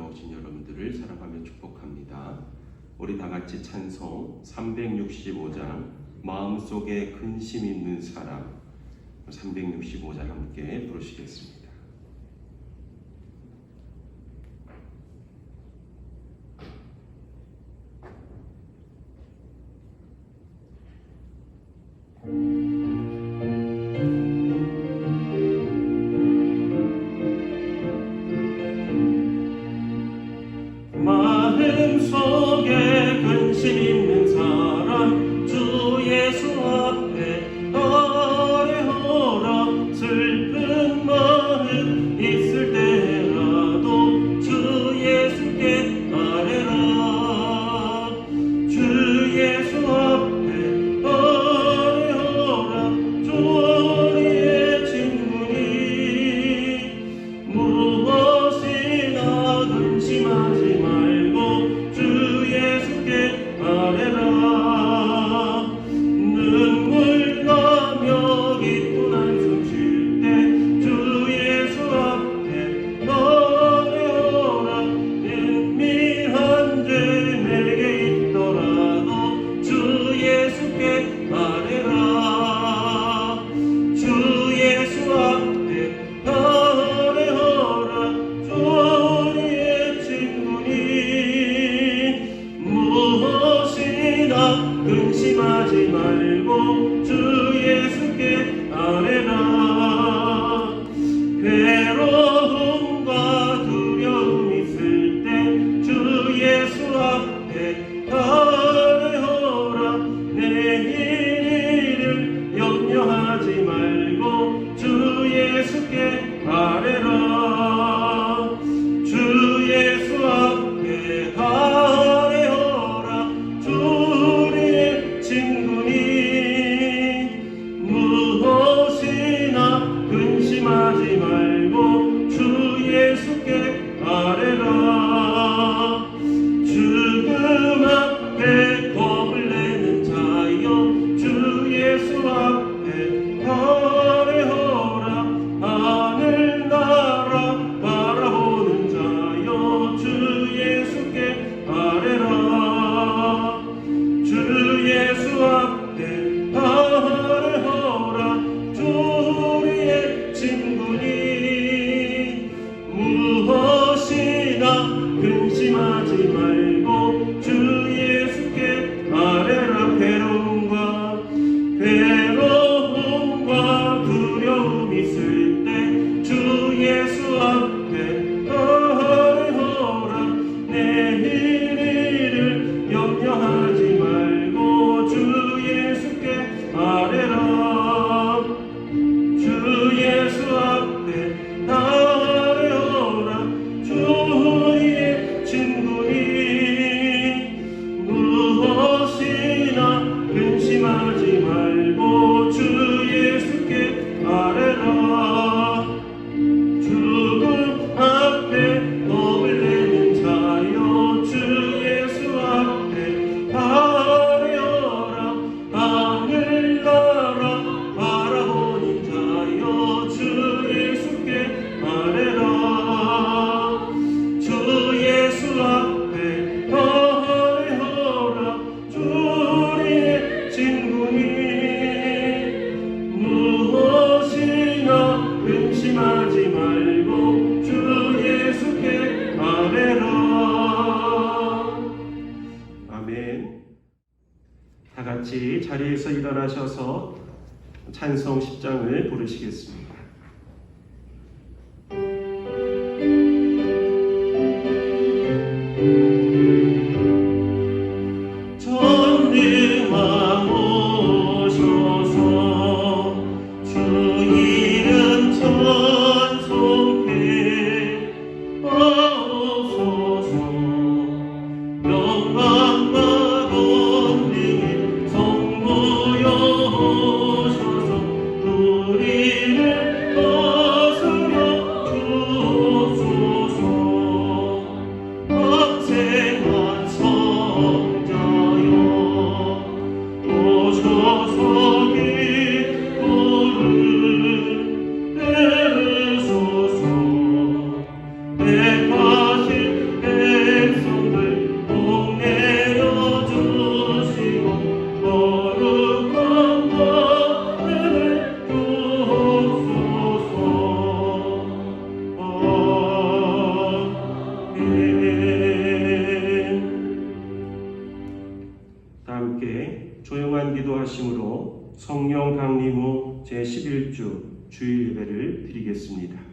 나오신 여러분들을 사랑하며 축복합니다. 우리 다 같이 찬송 365장 마음속에 근심 있는 사람 365장 함께 부르시겠습니다. 마음속에 근심 있는 사람 주 예수 앞에 아뢰어라. 슬픈 마음 있을 때라도 주 예수께 아뢰라. 주 예수 앞에 아뢰어라. 주 우리의 친구니 무엇이나 근심하지 말고 주 예수께 아뢰라. 눈물 나며 기쁜 한숨 쉴 때 주 예수 앞에 아뢰어라. 은밀한 죄 내게 있더라도 주 예수께 아뢰라. 주 예수 앞에 아뢰어라. 주 우리의 친구니 무엇이나 근심하지 말고 주 예수께 아뢰라. 괴로움과 두려움 있을 때 주 예수 앞에 아뢰어라. 내일 일을 염려하지 말고 주 예수께 아뢰라. 주 예수 앞에 아뢰어라. 주 우리의 친구니 무엇이나 근심하지 말고 주 예수께 아뢰라. 죽음 앞에 겁을 내는 자여 주 예수 앞에 아뢰어라. 하늘나라 바라보는 자여 주 예수께 아뢰라. 주 예수 앞에 아뢰어라. 주 우리의 친구니 무엇이나 근심하지 말고 주 예수께 아뢰라. 괴로움과 두려움 있을 때 주 예수 앞에 아뢰어라. 내일 일을 염려하지 말고 주 예수께 아뢰라. 주 예수 앞에 아뢰어라. 주 우리의 친구니 무엇이나 근심하지 말고 주 예수께 아뢰라. 죽음 앞에 겁을 내는 자여 주 예수 앞에 아뢰어라. 하늘나라 바라보는 자여 주 예수께 아뢰라. 주 예수 앞에 아뢰어라. 주 우리의 친구니 무엇이나 근심하지 말고 주 예수께 아뢰라. 아멘. 다 같이 자리에서 일어나셔서 찬송 10장을 부르시겠습니다. 전능왕 오셔서 주 이름 찬송해 하옵소서. 영광과 권능의 성부여 오셔서 우리를 다 함께 조용한 기도하심으로 성령 강림 후 제11주 주일 예배를 드리겠습니다.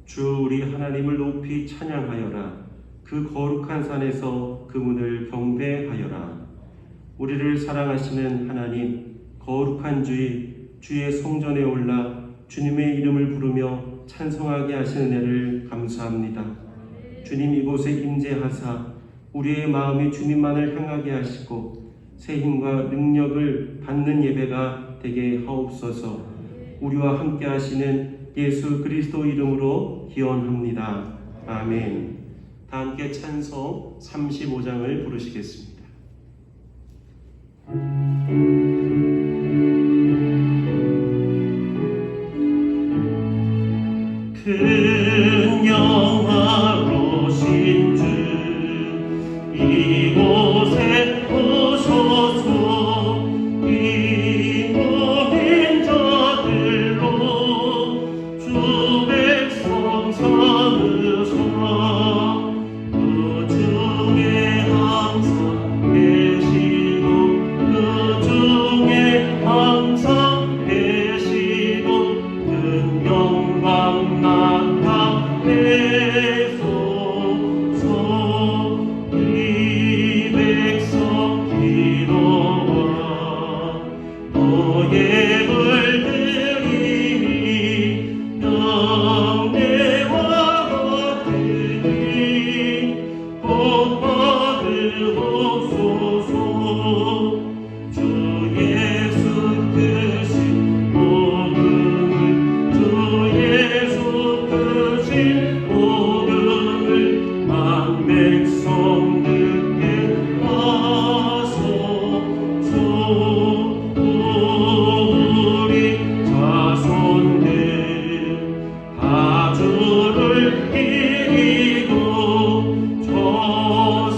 주 우리 하나님을 높이 찬양하여라. 그 거룩한 산에서 그분을 경배하여라. 우리를 사랑하시는 하나님, 거룩한 주의 성전에 올라 주님의 이름을 부르며 찬송하게 하시는 은혜를 감사합니다. 주님 이곳에 임재하사 우리의 마음이 주님만을 향하게 하시고 새 힘과 능력을 받는 예배가 되게 하옵소서. 우리와 함께 하시는 예수 그리스도 이름으로 기원합니다. 아멘. 다 함께 찬송 35장을 부르시겠습니다. 큰 영화로신 주 이곳에 오소서. 이 모든 자들로 주 백성 삼으사. 그 중에 항상 계시고 그 중에 항상 계시고 큰 영광 나타내소서. 이 백성 기도와 너의 물들이니 영내와 같으니 복 받으옵소서. 주 예수 크신 복음을 주 예수 크신 복음을 만 백성 듣게 하소서. 우리 자손들 다 주를 이기고 저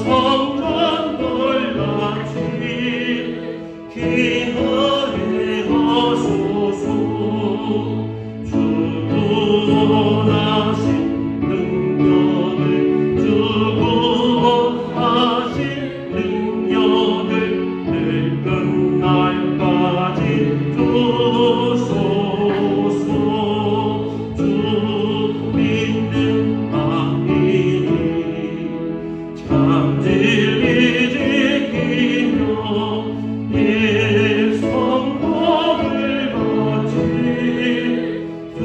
성전돌같이 귀하게 하소서. 주 구원하신 능력을 주 구원하신 능력을 늘 끝날까지 주소서. 주 믿는 마음이니 참 진리 지키며 예 성복을 받지. 주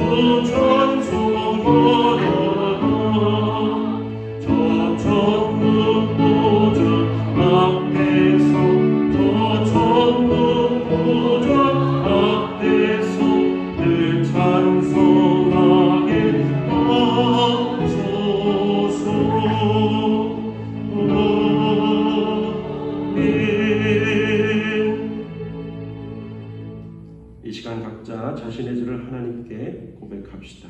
찬송하라. 저 천국 보좌 앞에서 저 천국 보좌 앞에서 늘 찬송하게 하소서. 아멘. 이 시간 각자 자신의 죄를 하나님께 고백합시다.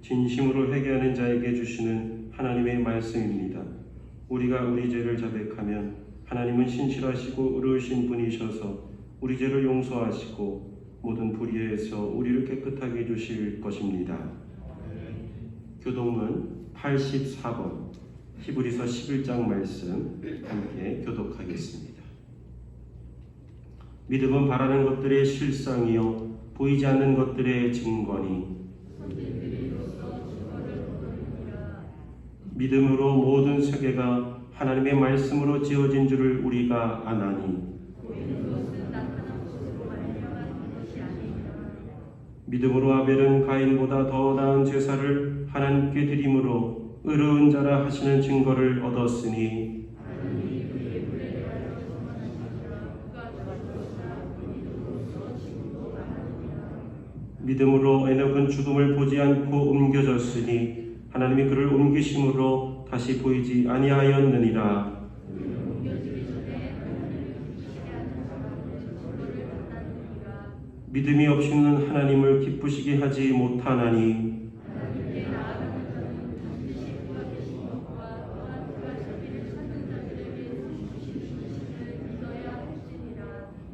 진심으로 회개하는 자에게 주시는 하나님의 말씀입니다. 우리가 우리 죄를 자백하면 하나님은 신실하시고 의로우신 분이셔서 우리 죄를 용서하시고 모든 불의에서 우리를 깨끗하게 해주실 것입니다. 교독문 84번 히브리서 11장 말씀 함께 교독하겠습니다. 믿음은 바라는 것들의 실상이요 보이지 않는 것들의 증거니 믿음으로 모든 세계가 하나님의 말씀으로 지어진 줄을 우리가 아나니 믿음으로 아벨은 가인보다 더 나은 제사를 하나님께 드림으로 의로운 자라 하시는 증거를 얻었으니 믿음으로 에녹은 죽음을 보지 않고 옮겨졌으니 하나님이 그를 옮기심으로 다시 보이지 아니하였느니라. 믿음이 없이는 하나님을 기쁘시게 하지 못하나니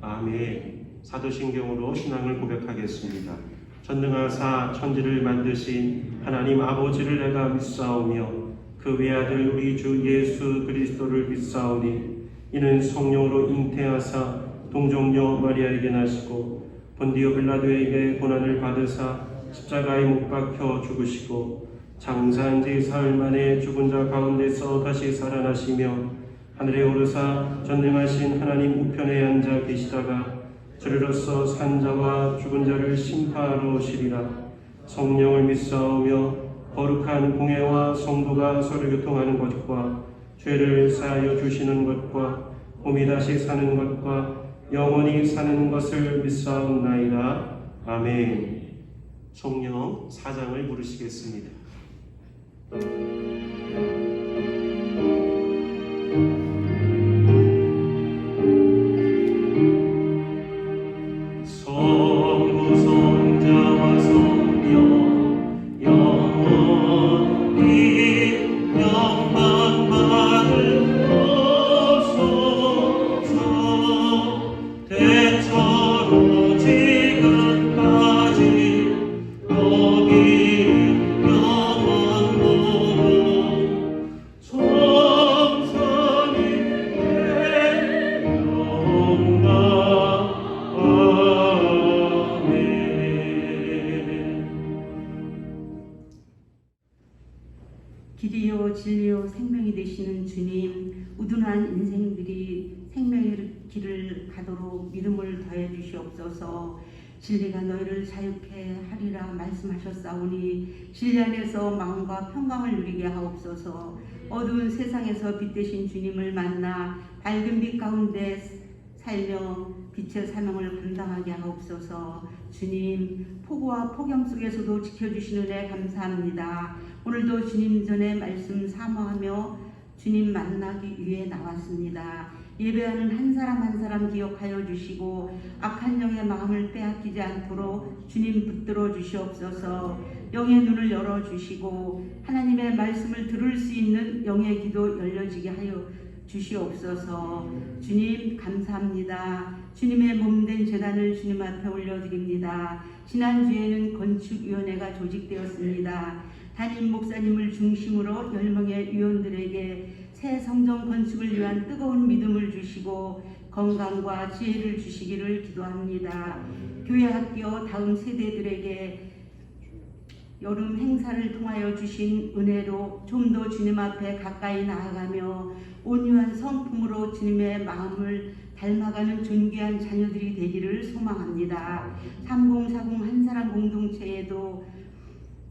아멘. 사도신경으로 신앙을 고백하겠습니다. 전능하사 천지를 만드신 하나님 아버지를 내가 믿사오며 그 외아들 우리 주 예수 그리스도를 믿사오니 이는 성령으로 잉태하사 동정녀 마리아에게 나시고 본디오 빌라도에게 고난을 받으사 십자가에 못 박혀 죽으시고 장사한 지 사흘 만에 죽은 자 가운데서 다시 살아나시며 하늘에 오르사 전능하신 하나님 우편에 앉아 계시다가 저리로서 산 자와 죽은 자를 심판하러 오시리라. 성령을 믿사오며 거룩한 공회와 성도가 서로 교통하는 것과 죄를 사하여 주시는 것과 몸이 다시 사는 것과 영원히 사는 것을 믿사옵나이다. 아멘. 성령 사장을 부르시겠습니다. 길이요 진리요 생명이 되시는 주님, 우둔한 인생들이 생명의 길을 가도록 믿음을 더해 주시옵소서. 진리가 너희를 자유케 하리라 말씀하셨사오니 진리 안에서 마음과 평강을 누리게 하옵소서. 어두운 세상에서 빛 되신 주님을 만나 밝은 빛 가운데 살며 빛의 사명을 감당하게 하옵소서. 주님, 폭우와 폭염 속에서도 지켜주시는 은혜 감사합니다. 오늘도 주님 전에 말씀 사모하며 주님 만나기 위해 나왔습니다. 예배하는 한 사람 한 사람 기억하여 주시고 악한 영의 마음을 빼앗기지 않도록 주님 붙들어 주시옵소서. 영의 눈을 열어 주시고 하나님의 말씀을 들을 수 있는 영의 귀도 열려지게 하여 주시옵소서. 주님 감사합니다. 주님의 몸된 제단을 주님 앞에 올려드립니다. 지난주에는 건축위원회가 조직되었습니다. 담임 목사님을 중심으로 10명의 위원들에게 새 성전 건축을 위한 뜨거운 믿음을 주시고 건강과 지혜를 주시기를 기도합니다. 교회 학교 다음 세대들에게 여름 행사를 통하여 주신 은혜로 좀 더 주님 앞에 가까이 나아가며 온유한 성품으로 주님의 마음을 닮아가는 존귀한 자녀들이 되기를 소망합니다. 3040 한 사람 공동체에도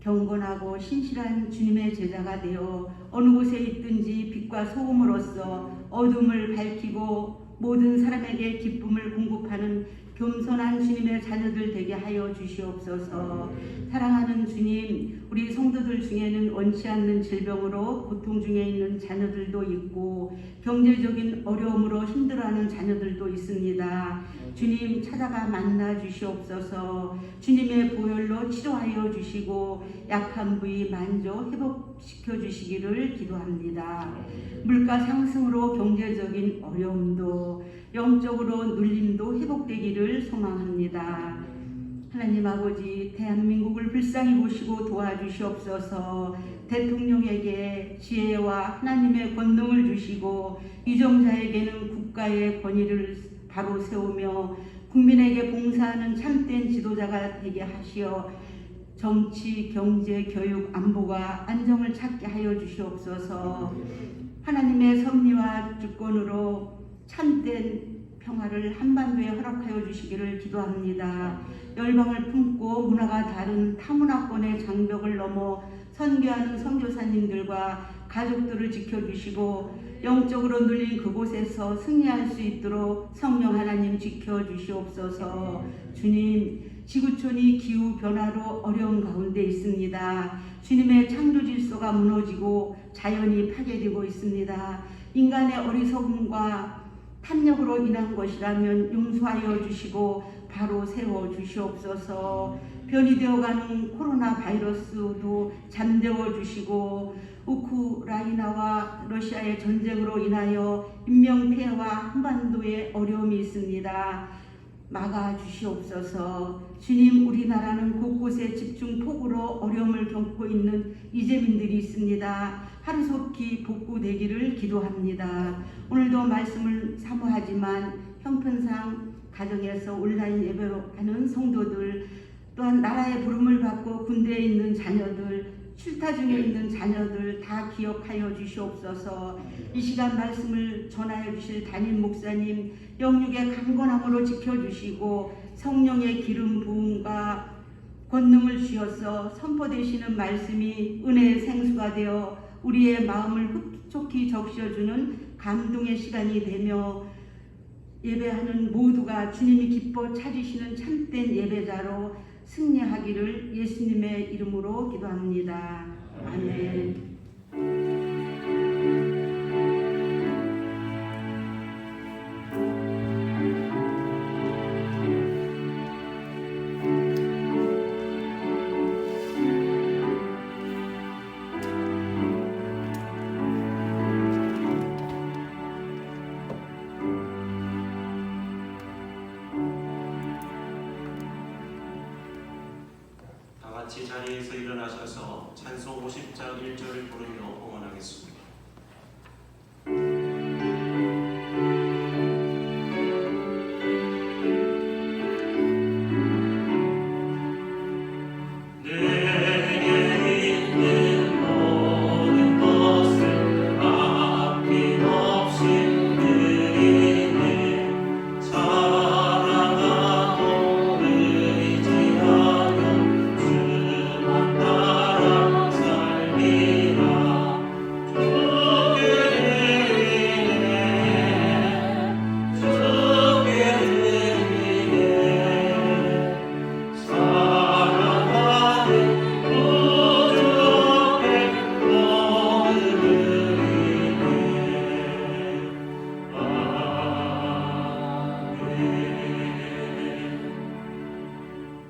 경건하고 신실한 주님의 제자가 되어 어느 곳에 있든지 빛과 소금으로서 어둠을 밝히고 모든 사람에게 기쁨을 공급하는 겸손한 주님의 자녀들 되게 하여 주시옵소서. 사랑하는 주님, 우리 성도들 중에는 원치 않는 질병으로 고통 중에 있는 자녀들도 있고 경제적인 어려움으로 힘들어하는 자녀들도 있습니다. 주님 찾아가 만나 주시옵소서. 주님의 보혈로 치료하여 주시고 약한 부위 만져 회복시켜 주시기를 기도합니다. 물가 상승으로 경제적인 어려움도 영적으로 눌림도 회복되기를 소망합니다. 하나님 아버지, 대한민국을 불쌍히 보시고 도와주시옵소서. 대통령에게 지혜와 하나님의 권능을 주시고 유정자에게는 국가의 권위를 바로 세우며 국민에게 봉사하는 참된 지도자가 되게 하시어 정치, 경제, 교육, 안보가 안정을 찾게 하여 주시옵소서. 하나님의 섭리와 주권으로 참된 평화를 한반도에 허락하여 주시기를 기도합니다. 열방을 품고 문화가 다른 타문화권의 장벽을 넘어 선교하는 선교사님들과 가족들을 지켜주시고 영적으로 눌린 그곳에서 승리할 수 있도록 성령 하나님 지켜주시옵소서. 주님, 지구촌이 기후 변화로 어려운 가운데 있습니다. 주님의 창조 질서가 무너지고 자연이 파괴되고 있습니다. 인간의 어리석음과 탐욕으로 인한 것이라면 용서하여 주시고 바로 세워 주시옵소서. 변이되어가는 코로나 바이러스도 잠재워 주시고 우크라이나와 러시아의 전쟁으로 인하여 인명피해와 한반도에 어려움이 있습니다. 막아 주시옵소서. 주님, 우리나라는 곳곳에 집중폭우로 어려움을 겪고 있는 이재민들이 있습니다. 하루속히 복구되기를 기도합니다. 오늘도 말씀을 사모하지만 형편상 가정에서 온라인 예배하는 성도들, 또한 나라의 부름을 받고 군대에 있는 자녀들, 출타 중에 있는 자녀들 다 기억하여 주시옵소서. 이 시간 말씀을 전하여 주실 담임 목사님 영육의 강건함으로 지켜주시고 성령의 기름 부음과 권능을 주셔서 선포되시는 말씀이 은혜의 생수가 되어 우리의 마음을 흡족히 적셔주는 감동의 시간이 되며 예배하는 모두가 주님이 기뻐 찾으시는 참된 예배자로 승리하기를 예수님의 이름으로 기도합니다. 아멘. 같이 자리에서 일어나셔서 찬송 50장 1절을 부르며 봉헌하겠습니다.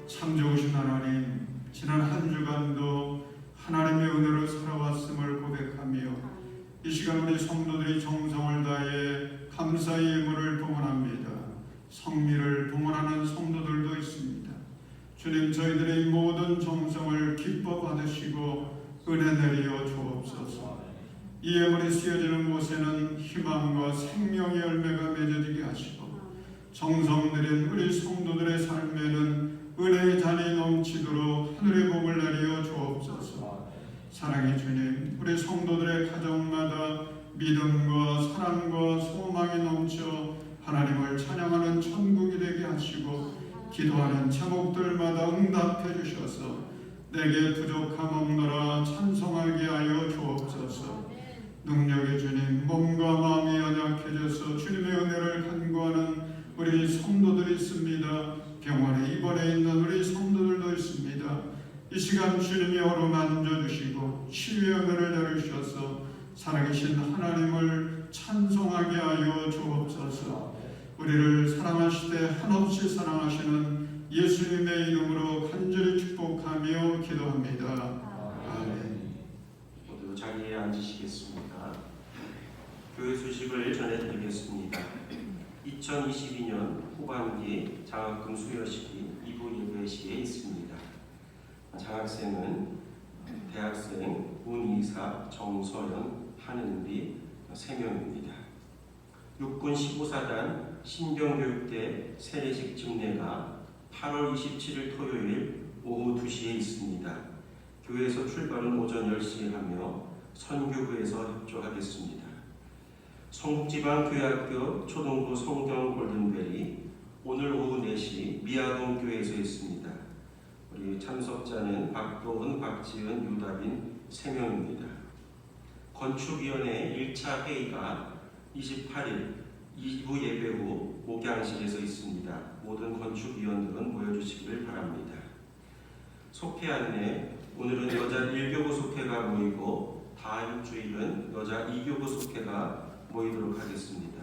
참 좋으신 하나님, 지난 한 주간도 하나님의 은혜로 살아왔음을 고백하며 이 시간 우리 성도들이 정성을 다해 감사의 예물을 봉헌합니다. 성미를 봉헌하는 성도들도 있습니다. 주님, 저희들의 모든 정성을 기뻐 받으시고 은혜 내려 주옵소서. 이 예물이 쓰여지는 곳에는 희망과 생명의 열매가 맺어지게 하시고 정성 들인 우리 성도들의 삶에는 은혜의 잔이 넘치도록 하늘의 복을 내려 주옵소서. 사랑의 주님, 우리 성도들의 가정마다 믿음과 사랑과 소망이 넘쳐 하나님을 찬양하는 천국이 되게 하시고 기도하는 제목들마다 응답해 주셔서 내게 부족함 없노라 찬송하게 하여 주옵소서. 능력의 주님, 몸과 마음이 연약해져서 주님의 은혜를 간구하는 우리 성도들이 있습니다. 병원에 입원해 있는 우리 성도들도 있습니다. 이 시간 주님이 어루만져 주시고 치유의 은혜를 내리셔서 살아계신 하나님을 찬송하게 하여 주옵소서. 우리를 사랑하시되 한없이 사랑하시는 예수님의 이름으로 간절히 축복하며 기도합니다. 아멘. 자리에 앉으시겠습니다. 교회 소식을 전해드리겠습니다. 2022년 후반기 장학금 수여식이 2부 예배 시에 있습니다. 장학생은 대학생 문이사, 정서연, 한은비 3명입니다. 육군 15사단 신병교육대 세례식 집례가 8월 27일 토요일 오후 2시에 있습니다. 교회에서 출발은 오전 10시에 하며 선교부에서 협조하겠습니다. 성북지방교회학교 초등부 성경 골든벨이 오늘 오후 4시 미아동 교회에서 있습니다. 우리 참석자는 박도은, 박지은, 유다빈 3명입니다. 건축위원회 1차 회의가 28일 2부 예배 후 목양실에서 있습니다. 모든 건축위원들은 모여주시기를 바랍니다. 속회 안내, 오늘은 여자 1교부 속회가 모이고 다음 주일은 여자 2교부 속회가 모이도록 하겠습니다.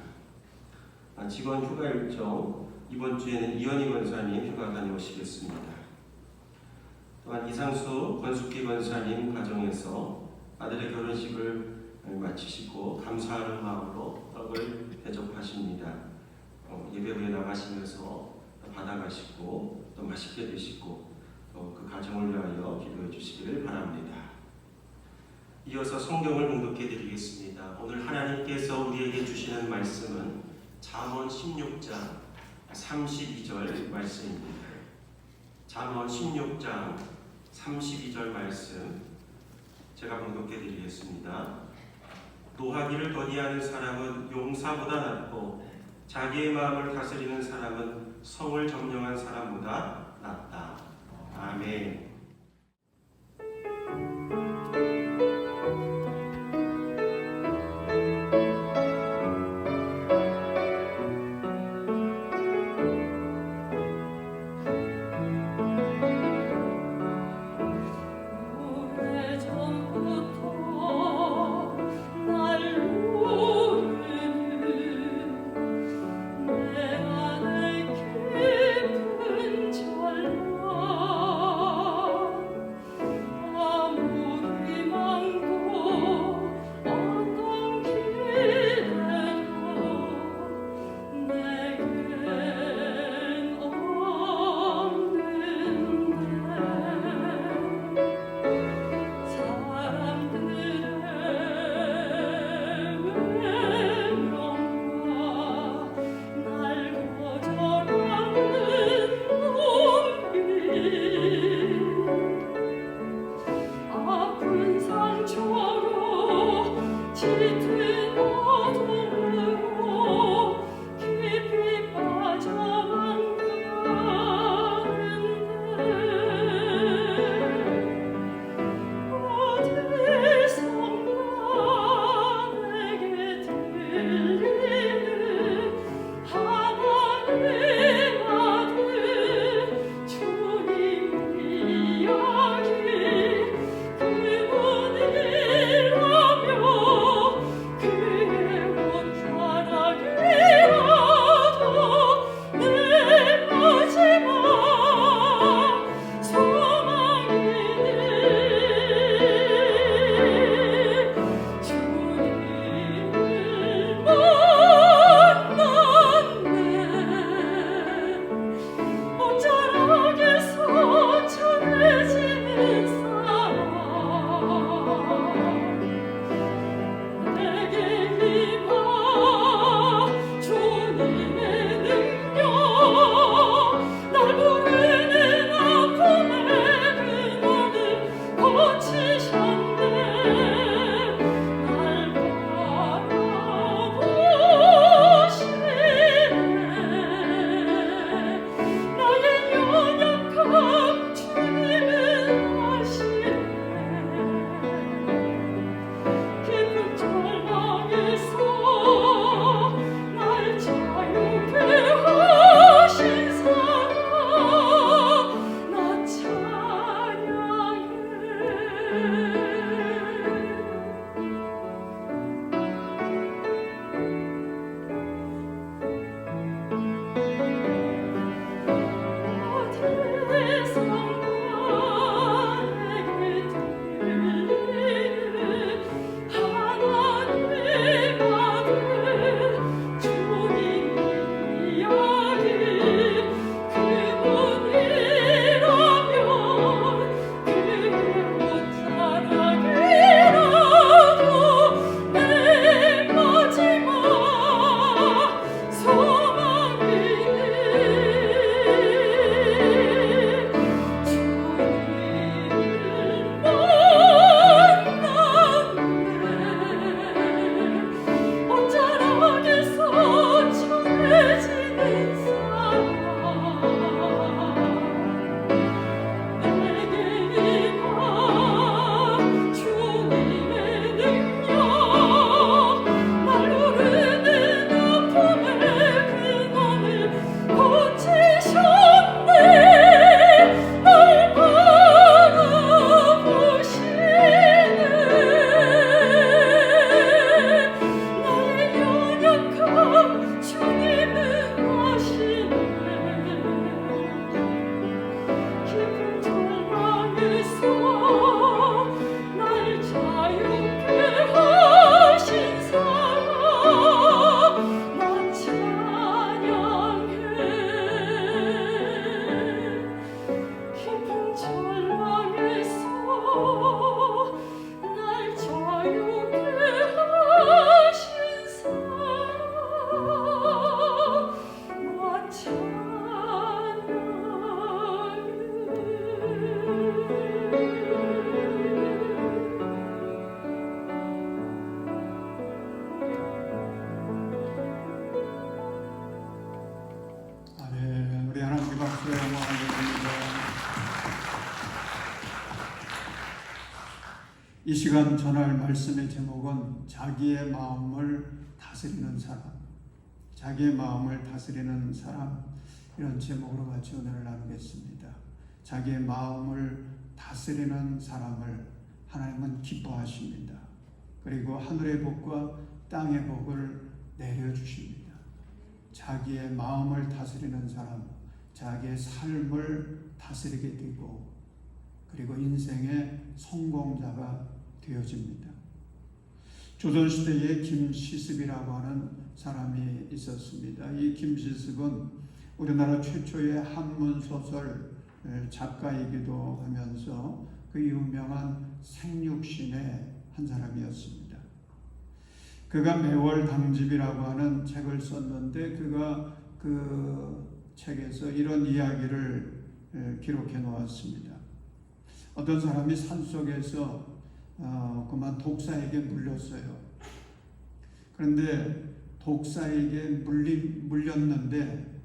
직원 휴가 일정, 이번 주에는 이현희 권사님 휴가 다녀오시겠습니다. 또한 이상수 권숙희 권사님 가정에서 아들의 결혼식을 마치시고 감사하는 마음으로 떡을 대접하십니다. 예배 후에 나가시면서 받아가시고 또 맛있게 드시고 또 그 가정을 위하여 기도해 주시기를 바랍니다. 이어서 성경을 봉독해 드리겠습니다. 오늘 하나님께서 우리에게 주시는 말씀은 잠언 16장 32절 말씀입니다. 잠언 16장 32절 말씀 제가 봉독해 드리겠습니다. 노하기를 더디하는 사람은 용사보다 낫고 자기의 마음을 다스리는 사람은 성을 점령한 사람보다 낫다. 아멘. 내 안에 깊은 절망 그리스도 영광을 드립니다. 이 시간 전할 말씀의 제목은 자기의 마음을 다스리는 사람, 자기의 마음을 다스리는 사람, 이런 제목으로 같이 오늘 나누겠습니다. 자기의 마음을 다스리는 사람을 하나님은 기뻐하십니다. 그리고 하늘의 복과 땅의 복을 내려주십니다. 자기의 마음을 다스리는 사람, 자기의 삶을 다스리게 되고 그리고 인생의 성공자가 되어집니다. 조선시대에 김시습이라고 하는 사람이 있었습니다. 이 김시습은 우리나라 최초의 한문소설 작가이기도 하면서 그 유명한 생육신의 한 사람이었습니다. 그가 매월당집이라고 하는 책을 썼는데 그가 그 책에서 이런 이야기를 기록해 놓았습니다. 어떤 사람이 산속에서 그만 독사에게 물렸어요. 그런데 독사에게 물렸는데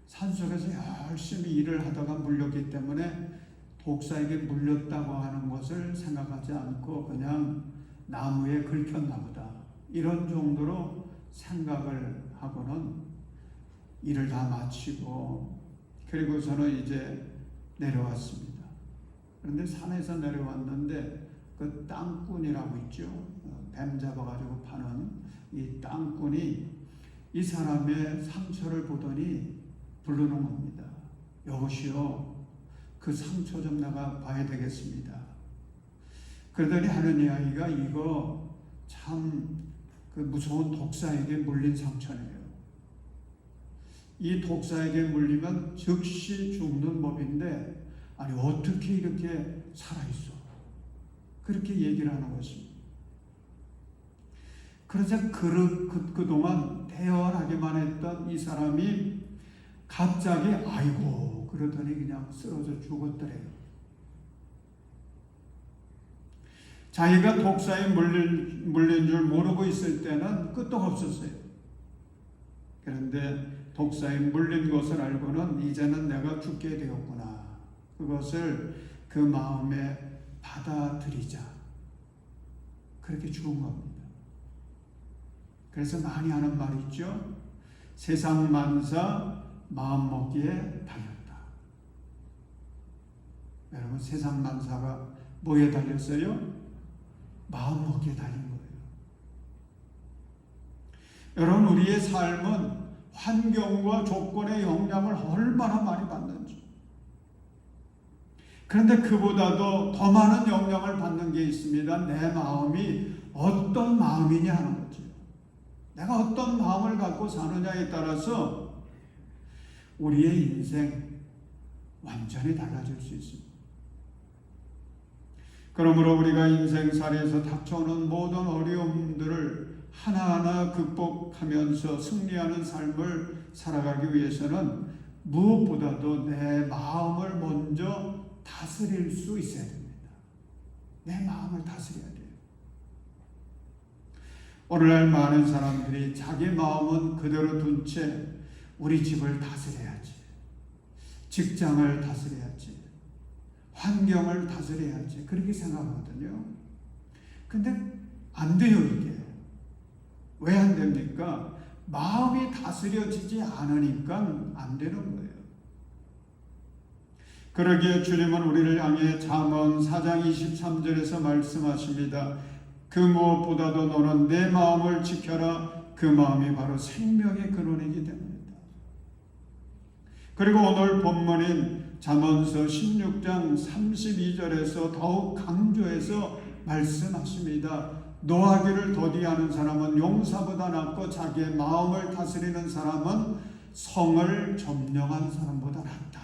산속에서 열심히 일을 하다가 물렸기 때문에 독사에게 물렸다고 하는 것을 생각하지 않고 그냥 나무에 긁혔나 보다, 이런 정도로 생각을 하고는 일을 다 마치고 그리고서는 이제 내려왔습니다. 그런데 산에서 내려왔는데 그 땅꾼이라고 있죠. 뱀 잡아가지고 파는 이 땅꾼이 이 사람의 상처를 보더니 부르는 겁니다. 여보시오, 그 상처 좀 내가 봐야 되겠습니다. 그러더니 하는 이야기가 이거 참 그 무서운 독사에게 물린 상처네요. 이 독사에게 물리면 즉시 죽는 법인데 아니 어떻게 이렇게 살아있어? 그렇게 얘기를 하는 것입니다. 그러자 그동안 대화하기만 했던 이 사람이 갑자기 아이고 그러더니 그냥 쓰러져 죽었더래요. 자기가 독사에 물린 줄 모르고 있을 때는 끄떡없었어요. 그런데 독사에 물린 것을 알고는 이제는 내가 죽게 되었구나, 그것을 그 마음에 받아들이자, 그렇게 죽은 겁니다. 그래서 많이 하는 말이 있죠. 세상 만사 마음먹기에 달렸다. 여러분, 세상 만사가 뭐에 달렸어요? 마음먹기에 달린 거예요. 여러분, 우리의 삶은 환경과 조건의 영향을 얼마나 많이 받는지, 그런데 그보다도 더 많은 영향을 받는 게 있습니다. 내 마음이 어떤 마음이냐 하는 거죠. 내가 어떤 마음을 갖고 사느냐에 따라서 우리의 인생 완전히 달라질 수 있습니다. 그러므로 우리가 인생살이에서 닥쳐오는 모든 어려움들을 하나하나 극복하면서 승리하는 삶을 살아가기 위해서는 무엇보다도 내 마음을 먼저 다스릴 수 있어야 됩니다. 내 마음을 다스려야 돼요. 오늘날 많은 사람들이 자기 마음은 그대로 둔 채 우리 집을 다스려야지, 직장을 다스려야지, 환경을 다스려야지, 그렇게 생각하거든요. 근데 안 돼요, 이게. 왜 안 됩니까? 마음이 다스려지지 않으니까 안 되는 거예요. 그러기에 주님은 우리를 향해 잠언 4장 23절에서 말씀하십니다. 그 무엇보다도 너는 내 마음을 지켜라. 그 마음이 바로 생명의 근원이기 때문이다. 그리고 오늘 본문인 잠언서 16장 32절에서 더욱 강조해서 말씀하십니다. 노하기를 더디하는 사람은 용사보다 낫고 자기의 마음을 다스리는 사람은 성을 점령한 사람보다 낫다.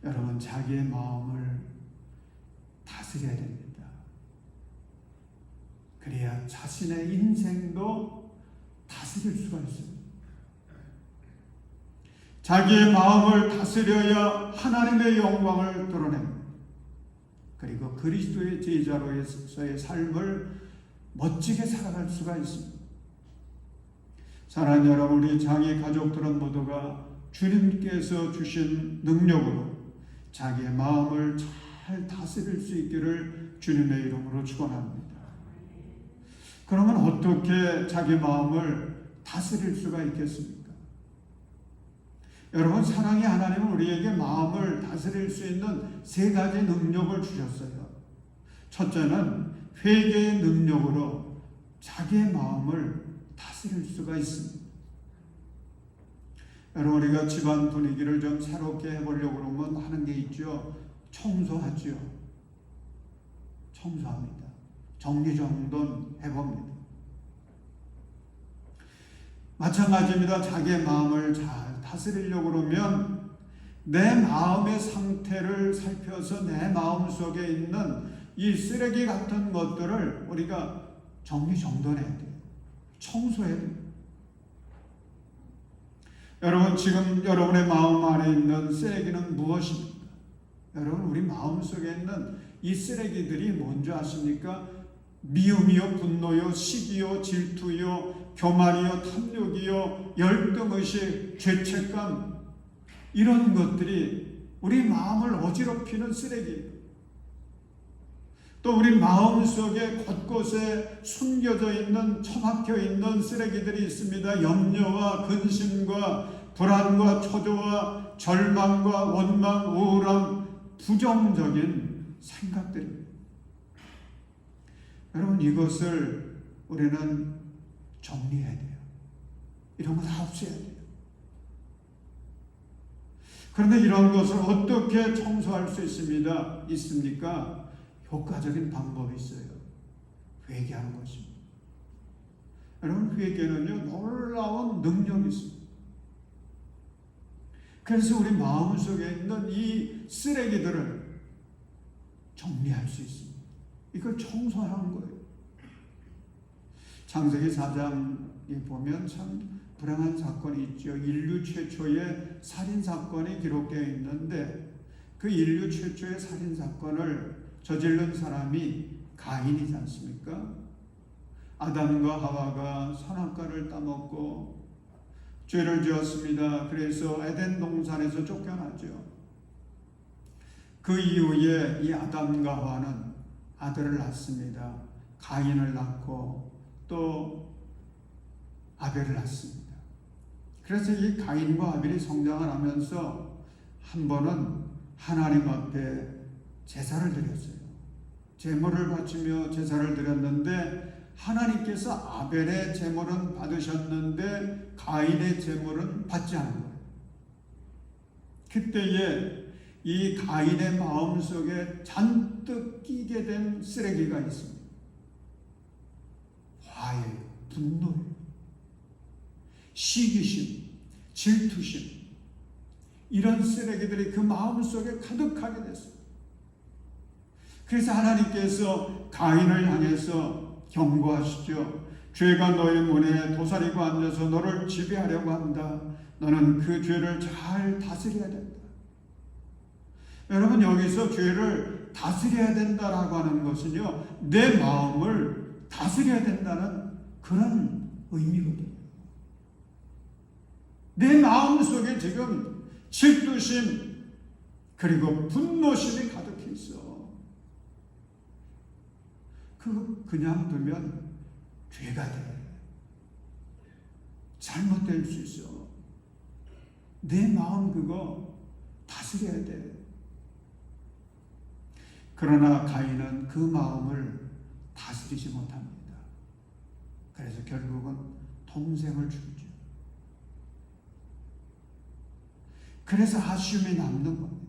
여러분, 자기의 마음을 다스려야 됩니다. 그래야 자신의 인생도 다스릴 수가 있습니다. 자기의 마음을 다스려야 하나님의 영광을 드러냅니다. 그리고 그리스도의 제자로서의 삶을 멋지게 살아갈 수가 있습니다. 사랑하는 여러분, 우리 장애 가족들은 모두가 주님께서 주신 능력으로 자기의 마음을 잘 다스릴 수 있기를 주님의 이름으로 축원합니다. 그러면 어떻게 자기 마음을 다스릴 수가 있겠습니까? 여러분, 사랑의 하나님은 우리에게 마음을 다스릴 수 있는 세 가지 능력을 주셨어요. 첫째는 회개의 능력으로 자기의 마음을 다스릴 수가 있습니다. 여러분, 우리가 집안 분위기를 좀 새롭게 해보려고 그러면 하는 게 있죠. 청소하죠. 청소합니다. 정리정돈 해봅니다. 마찬가지입니다. 자기의 마음을 잘 다스리려고 그러면 내 마음의 상태를 살펴서 내 마음 속에 있는 이 쓰레기 같은 것들을 우리가 정리정돈해야 돼요. 청소해야 돼요. 여러분, 지금 여러분의 마음 안에 있는 쓰레기는 무엇입니까? 여러분, 우리 마음 속에 있는 이 쓰레기들이 뭔지 아십니까? 미움이요, 분노요, 시기요, 질투요, 교만이요, 탐욕이요, 열등의식, 죄책감, 이런 것들이 우리 마음을 어지럽히는 쓰레기. 또 우리 마음 속에 곳곳에 숨겨져 있는, 처박혀 있는 쓰레기들이 있습니다. 염려와 근심과 불안과 초조와 절망과 원망, 우울함, 부정적인 생각들입니다. 여러분, 이것을 우리는 정리해야 돼요. 이런 거 다 없애야 돼요. 그런데 이런 것을 어떻게 청소할 수 있습니까? 효과적인 방법이 있어요. 회개하는 것입니다. 여러분, 회개는요, 놀라운 능력이 있습니다. 그래서 우리 마음속에 있는 이 쓰레기들을 정리할 수 있습니다. 이걸 청소하는 거예요. 창세기 4장에 보면 참 불행한 사건이 있죠. 인류 최초의 살인사건이 기록되어 있는데 그 인류 최초의 살인사건을 저지른 사람이 가인이지 않습니까? 아담과 하와가 선악과를 따먹고 죄를 지었습니다. 그래서 에덴 동산에서 쫓겨나죠. 그 이후에 이 아담과 하와는 아들을 낳습니다. 가인을 낳고 또 아벨을 낳습니다. 그래서 이 가인과 아벨이 성장을 하면서 한 번은 하나님 앞에 제사를 드렸어요. 제물을 바치며 제사를 드렸는데 하나님께서 아벨의 제물은 받으셨는데 가인의 제물은 받지 않은 거예요. 그때에 이 가인의 마음속에 잔뜩 끼게 된 쓰레기가 있습니다. 화예요, 분노예요, 시기심, 질투심, 이런 쓰레기들이 그 마음속에 가득하게 됐어요. 그래서 하나님께서 가인을 향해서 경고하시죠. 죄가 너의 문에 도사리고 앉아서 너를 지배하려고 한다. 너는 그 죄를 잘 다스려야 된다. 여러분, 여기서 죄를 다스려야 된다라고 하는 것은요, 내 마음을 다스려야 된다는 그런 의미거든요. 내 마음 속에 지금 질투심 그리고 분노심이 가득해 있어. 그냥 두면 죄가 돼. 잘못될 수 있어. 내 마음 그거 다스려야 돼. 그러나 가인은 그 마음을 다스리지 못합니다. 그래서 결국은 동생을 죽이죠. 그래서 아쉬움이 남는 겁니다.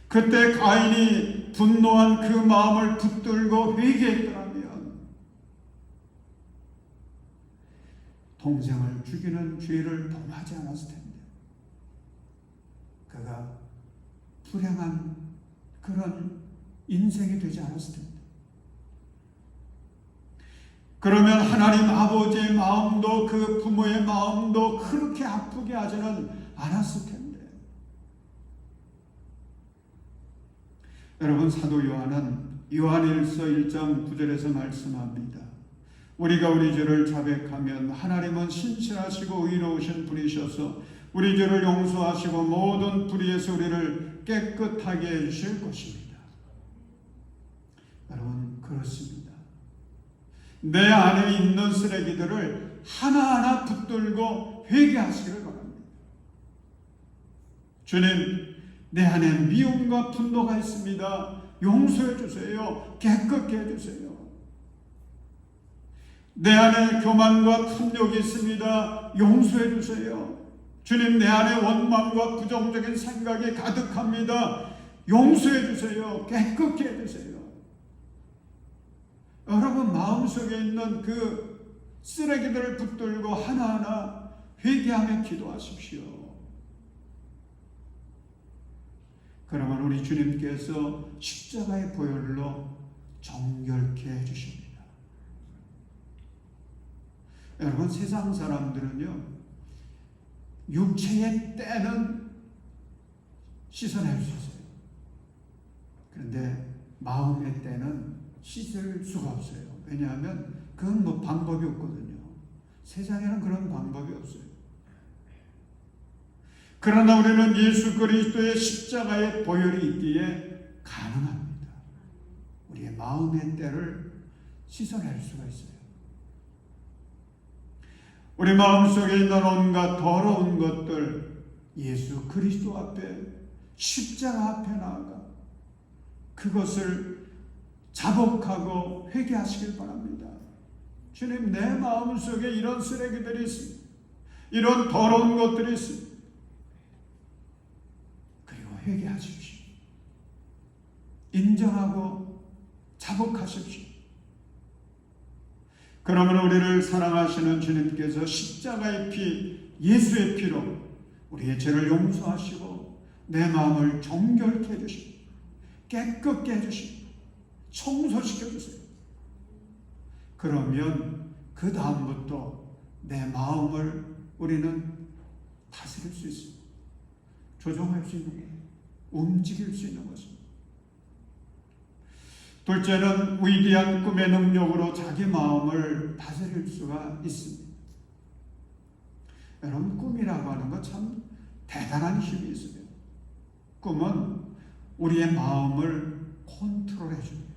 그때 가인이 분노한 그 마음을 붙들고 회개했더라면 동생을 죽이는 죄를 범하지 않았을 텐데, 그가 불행한 그런 인생이 되지 않았을 텐데. 그러면 하나님 아버지의 마음도 그 부모의 마음도 그렇게 아프게 하지는 않았을 텐데. 여러분, 사도 요한은 요한일서 1장 9절에서 말씀합니다. 우리가 우리 죄를 자백하면 하나님은 신실하시고 의로우신 분이셔서 우리 죄를 용서하시고 모든 불의에서 우리를 깨끗하게 해주실 것입니다. 여러분, 그렇습니다. 내 안에 있는 쓰레기들을 하나하나 붙들고 회개하시기를 바랍니다. 주님, 내 안에 미움과 분노가 있습니다. 용서해 주세요. 깨끗게 해주세요. 내 안에 교만과 탐욕이 있습니다. 용서해 주세요. 주님, 내 안에 원망과 부정적인 생각이 가득합니다. 용서해 주세요. 깨끗게 해주세요. 여러분, 마음속에 있는 그 쓰레기들을 붙들고 하나하나 회개하며 기도하십시오. 그러면 우리 주님께서 십자가의 보혈로 정결케 해주십니다. 여러분, 세상 사람들은요, 육체의 때는 씻어낼 수 있어요. 그런데 마음의 때는 씻을 수가 없어요. 왜냐하면 그건 뭐 방법이 없거든요. 세상에는 그런 방법이 없어요. 그러나 우리는 예수 그리스도의 십자가의 보혈이 있기에 가능합니다. 우리의 마음의 때를 씻어낼 수가 있어요. 우리 마음속에 있는 온갖 더러운 것들 예수 그리스도 앞에, 십자가 앞에 나아가 그것을 자복하고 회개하시길 바랍니다. 주님, 내 마음속에 이런 쓰레기들이 있습니다. 이런 더러운 것들이 있습니다. 그리고 회개하십시오. 인정하고 자복하십시오. 그러면 우리를 사랑하시는 주님께서 십자가의 피, 예수의 피로 우리의 죄를 용서하시고 내 마음을 정결케 해주시고 깨끗게 해주시고 청소시켜주세요. 그러면 그 다음부터 내 마음을 우리는 다스릴 수 있습니다. 조종할 수 있는 거예요. 움직일 수 있는 것입니다. 둘째는 위대한 꿈의 능력으로 자기 마음을 다스릴 수가 있습니다. 여러분, 꿈이라고 하는 건 참 대단한 힘이 있습니다. 꿈은 우리의 마음을 컨트롤해줍니다.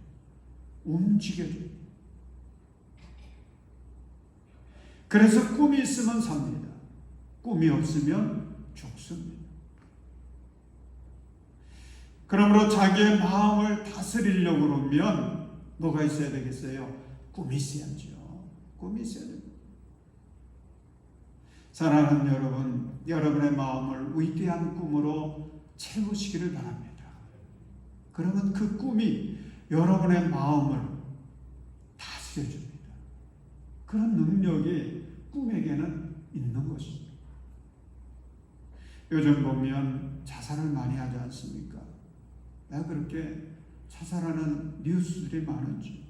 움직여줍니다. 그래서 꿈이 있으면 삽니다. 꿈이 없으면 죽습니다. 그러므로 자기의 마음을 다스리려고 그러면 뭐가 있어야 되겠어요? 꿈이 있어야죠. 꿈이 있어야 됩니다. 사랑하는 여러분, 여러분의 마음을 위대한 꿈으로 채우시기를 바랍니다. 그러면 그 꿈이 여러분의 마음을 다스려줍니다. 그런 능력이 꿈에게는 있는 것입니다. 요즘 보면 자살을 많이 하지 않습니까? 왜 그렇게 자살하는 뉴스들이 많은지.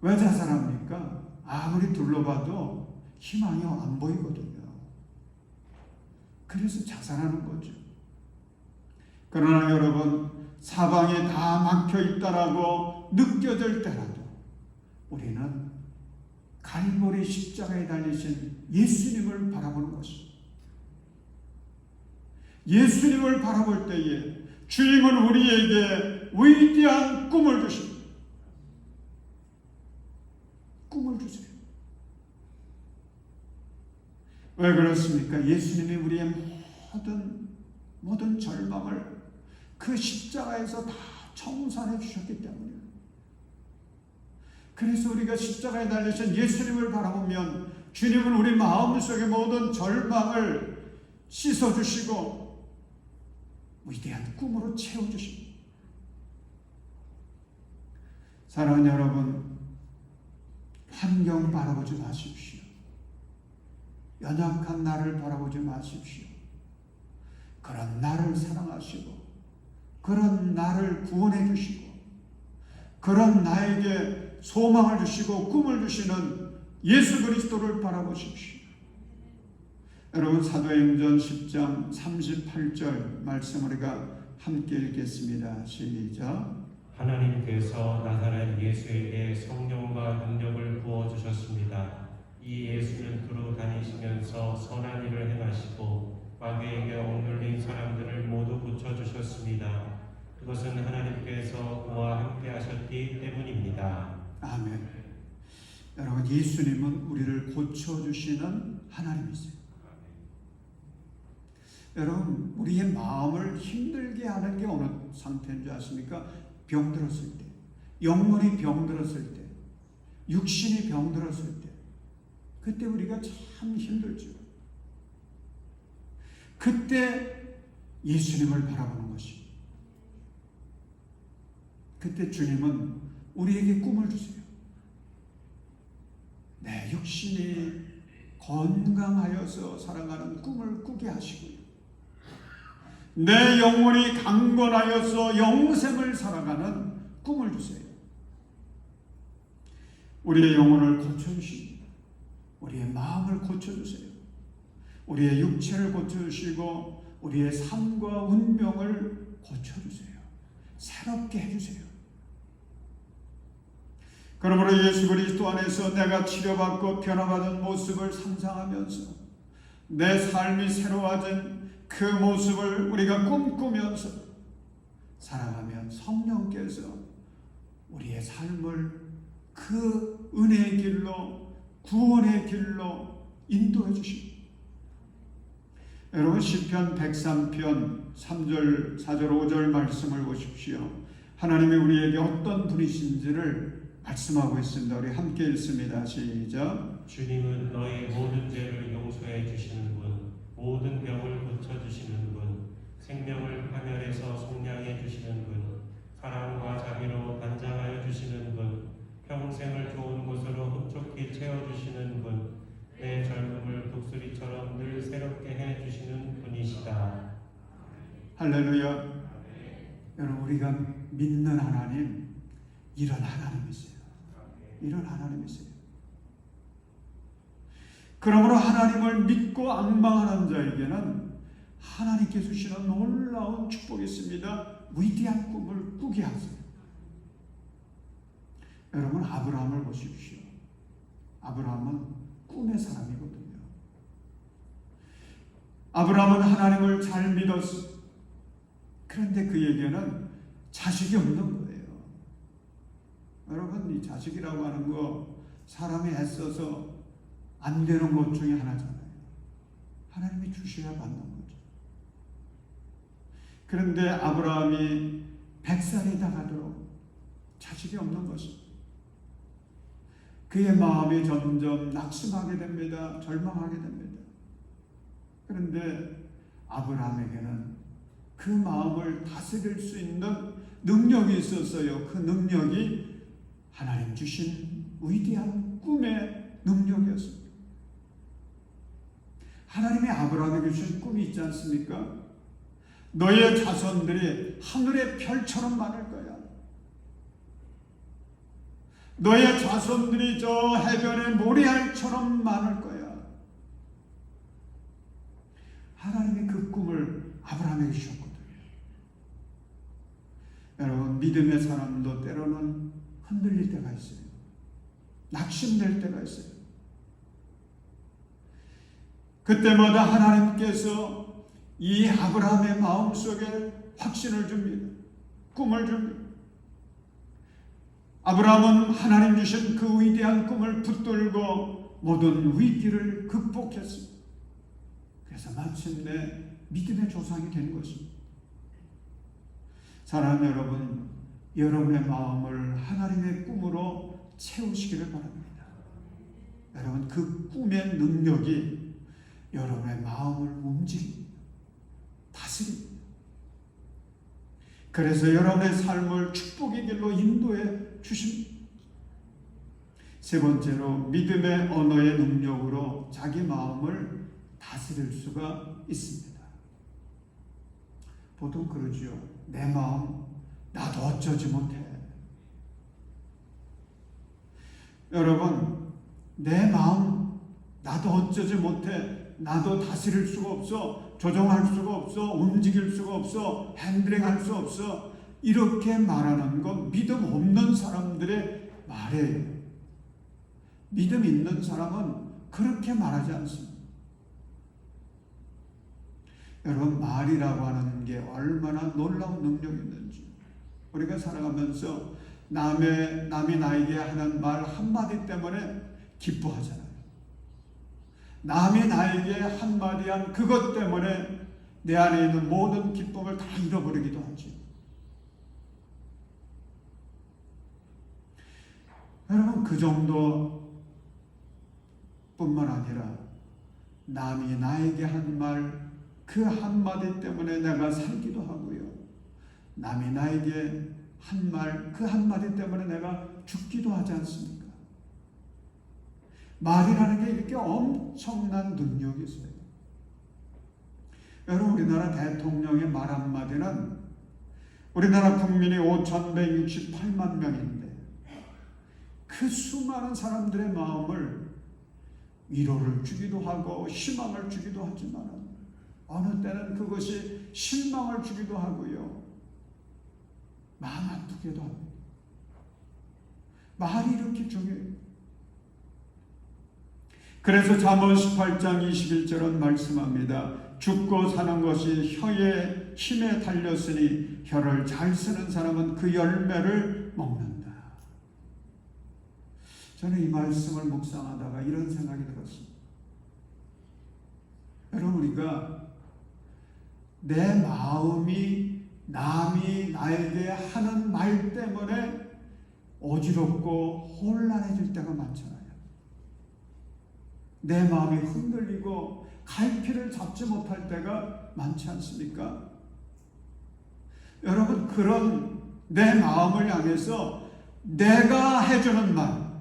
왜 자살합니까? 아무리 둘러봐도 희망이 안 보이거든요. 그래서 자살하는 거죠. 그러나 여러분, 사방이 다 막혀 있다라고 느껴질 때라도 우리는 갈보리 십자가에 달리신 예수님을 바라보는 것입니다. 예수님을 바라볼 때에 주님은 우리에게 위대한 꿈을 주십니다. 꿈을 주세요. 왜 그렇습니까? 예수님이 우리의 모든 절망을 그 십자가에서 다 청산해 주셨기 때문이에요. 그래서 우리가 십자가에 달리신 예수님을 바라보면 주님은 우리 마음속의 모든 절망을 씻어주시고 위대한 꿈으로 채워주십니다. 사랑하는 여러분, 환경 바라보지 마십시오. 연약한 나를 바라보지 마십시오. 그런 나를 사랑하시고 그런 나를 구원해 주시고 그런 나에게 소망을 주시고 꿈을 주시는 예수 그리스도를 바라보십시오. 여러분, 사도행전 10장 38절 말씀 우리가 함께 읽겠습니다. 시작. 하나님께서 나사렛 예수에게 성령과 능력을 부어주셨습니다. 이 예수는 두루 다니시면서 선한 일을 행하시고 마귀에게 억눌린 사람들을 모두 고쳐주셨습니다. 그것은 하나님께서 그와 함께 하셨기 때문입니다. 아멘. 여러분, 예수님은 우리를 고쳐주시는 하나님이세요. 여러분, 우리의 마음을 힘들게 하는 게 어느 상태인 줄 아십니까? 병들었을 때, 영혼이 병들었을 때, 육신이 병들었을 때, 그때 우리가 참 힘들죠. 그때 예수님을 바라보는 것이, 그때 주님은 우리에게 꿈을 주세요. 내 육신이 건강하여서 살아가는 꿈을 꾸게 하시고요, 내 영혼이 강건하여서 영생을 살아가는 꿈을 주세요. 우리의 영혼을 고쳐주십니다. 우리의 마음을 고쳐주세요. 우리의 육체를 고쳐주시고 우리의 삶과 운명을 고쳐주세요. 새롭게 해주세요. 그러므로 예수 그리스도 안에서 내가 치료받고 변화받은 모습을 상상하면서 내 삶이 새로워진 그 모습을 우리가 꿈꾸면서 살아가면 성령께서 우리의 삶을 그 은혜의 길로, 구원의 길로 인도해 주십니다. 여러분, 시편 103편 3절, 4절, 5절 말씀을 보십시오. 하나님이 우리에게 어떤 분이신지를 말씀하고 있습니다. 우리 함께 읽습니다. 시작. 주님은 너희 모든 죄를 용서해 주시는 분, 모든 병을 고쳐주시는 분, 생명을 파멸해서 속량해 주시는 분, 사랑과 자비로 단장하여 주시는 분, 평생을 좋은 곳으로 흡족히 채워주시는 분, 내 젊음을 독수리처럼 늘 새롭게 해주시는 분이시다. 할렐루야. 여러분, 우리가 믿는 하나님, 이런 하나님이세요. 이런 하나님이세요. 그러므로 하나님을 믿고 앙망하는 자에게는 하나님께 주시는 놀라운 축복이 있습니다. 위대한 꿈을 꾸게 하세요. 여러분, 아브라함을 보십시오. 아브라함은 꿈의 사람이거든요. 아브라함은 하나님을 잘 믿었어. 그런데 그에게는 자식이 없는 거예요. 여러분, 이 자식이라고 하는 거 사람이 애써서 안 되는 것 중에 하나잖아요. 하나님이 주셔야 받는 거죠. 그런데 아브라함이 100살이 다 가도록 자식이 없는 것입니다. 그의 마음이 점점 낙심하게 됩니다. 절망하게 됩니다. 그런데 아브라함에게는 그 마음을 다스릴 수 있는 능력이 있었어요. 그 능력이 하나님 주신 위대한 꿈의 능력이었습니다. 하나님이 아브라함에게 주신 꿈이 있지 않습니까? 너의 자손들이 하늘의 별처럼 많을 거야. 너의 자손들이 저 해변의 모래알처럼 많을 거야. 하나님이 그 꿈을 아브라함에게 주셨거든요. 여러분, 믿음의 사람도 때로는 흔들릴 때가 있어요. 낙심될 때가 있어요. 그때마다 하나님께서 이 아브라함의 마음속에 확신을 줍니다. 꿈을 줍니다. 아브라함은 하나님 주신 그 위대한 꿈을 붙들고 모든 위기를 극복했습니다. 그래서 마침내 믿음의 조상이 된 것입니다. 사랑하는 여러분, 여러분의 마음을 하나님의 꿈으로 채우시기를 바랍니다. 여러분, 그 꿈의 능력이 여러분의 마음을 움직입니다. 다스립니다. 그래서 여러분의 삶을 축복의 길로 인도해 주십니다. 세 번째로, 믿음의 언어의 능력으로 자기 마음을 다스릴 수가 있습니다. 보통 그러지요. 내 마음 나도 어쩌지 못해. 여러분, 내 마음 나도 어쩌지 못해. 나도 다스릴 수가 없어. 조정할 수가 없어. 움직일 수가 없어. 핸들링할 수 없어. 이렇게 말하는 건 믿음 없는 사람들의 말이에요. 믿음 있는 사람은 그렇게 말하지 않습니다. 여러분, 말이라고 하는 게 얼마나 놀라운 능력이 있는지 우리가 살아가면서 남이 나에게 하는 말 한마디 때문에 기뻐하잖아요. 남이 나에게 한마디 한 그것 때문에 내 안에 있는 모든 기쁨을 다 잃어버리기도 하지. 여러분, 그 정도뿐만 아니라 남이 나에게 한 말 그 한마디 때문에 내가 살기도 하고요. 남이 나에게 한 말 그 한마디 때문에 내가 죽기도 하지 않습니까? 말이라는 게 이렇게 엄청난 능력이 있어요. 여러분, 우리나라 대통령의 말 한마디는 우리나라 국민이 5,168만 명인데 그 수많은 사람들의 마음을 위로를 주기도 하고 희망을 주기도 하지만 어느 때는 그것이 실망을 주기도 하고요. 마음 아프게도 합니다. 말이 이렇게 중요해요. 그래서 잠언 18장 21절은 말씀합니다. 죽고 사는 것이 혀의 힘에 달렸으니 혀를 잘 쓰는 사람은 그 열매를 먹는다. 저는 이 말씀을 묵상하다가 이런 생각이 들었습니다. 여러분, 우리가 내 마음이 남이 나에게 하는 말 때문에 어지럽고 혼란해질 때가 많잖아요. 내 마음이 흔들리고 갈피를 잡지 못할 때가 많지 않습니까? 여러분, 그런 내 마음을 향해서 내가 해주는 말,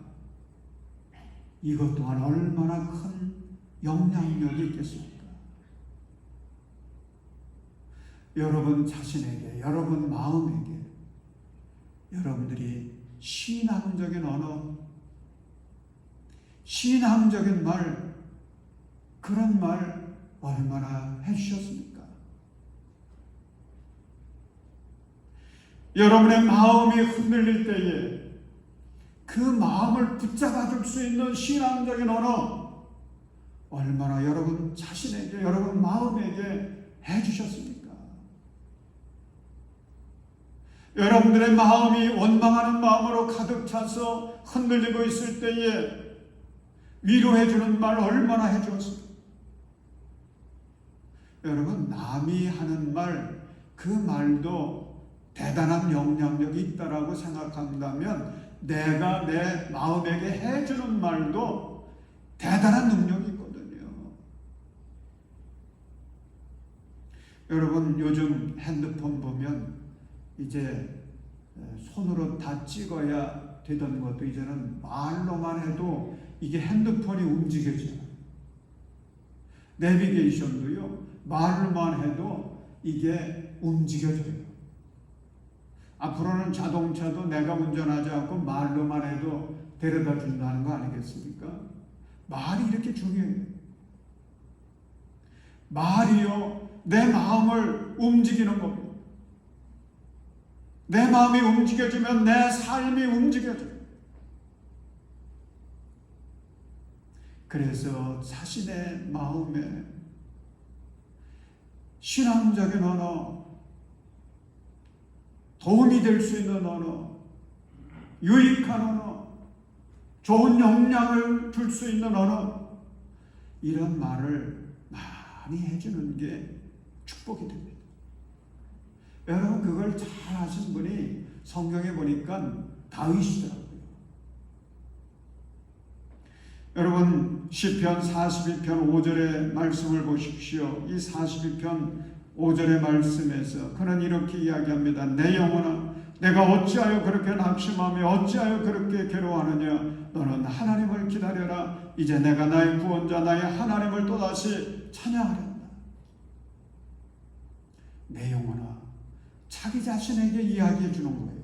이것 또한 얼마나 큰 영향력이 있겠습니까? 여러분 자신에게, 여러분 마음에게 여러분들이 신앙적인 언어, 신앙적인 말, 그런 말 얼마나 해주셨습니까? 여러분의 마음이 흔들릴 때에 그 마음을 붙잡아 줄 수 있는 신앙적인 언어 얼마나 여러분 자신에게, 여러분 마음에게 해주셨습니까? 여러분들의 마음이 원망하는 마음으로 가득 차서 흔들리고 있을 때에 위로해주는 말 얼마나 해주었습니까? 여러분, 남이 하는 말, 그 말도 대단한 영향력이 있다라고 생각한다면 내가 내 마음에게 해주는 말도 대단한 능력이 있거든요. 여러분, 요즘 핸드폰 보면 이제 손으로 다 찍어야 되던 것도 이제는 말로만 해도 이게 핸드폰이 움직여져요. 내비게이션도요, 말로만 해도 이게 움직여져요. 앞으로는 자동차도 내가 운전하지 않고 말로만 해도 데려다 준다는 거 아니겠습니까? 말이 이렇게 중요해요. 말이요, 내 마음을 움직이는 겁니다. 내 마음이 움직여지면 내 삶이 움직여져요. 그래서 자신의 마음에 신앙적인 언어, 도움이 될 수 있는 언어, 유익한 언어, 좋은 영향을 줄 수 있는 언어, 이런 말을 많이 해주는 게 축복이 됩니다. 여러분, 그걸 잘 하신 분이 성경에 보니까 다윗이더라고요. 여러분, 시편 42편 5절의 말씀을 보십시오. 이 42편 5절의 말씀에서 그는 이렇게 이야기합니다. 내 영혼아, 내가 어찌하여 그렇게 낙심하며 어찌하여 그렇게 괴로워하느냐. 너는 하나님을 기다려라. 이제 내가 나의 구원자 나의 하나님을 또다시 찬양하련다. 내 영혼아, 자기 자신에게 이야기해 주는 거예요.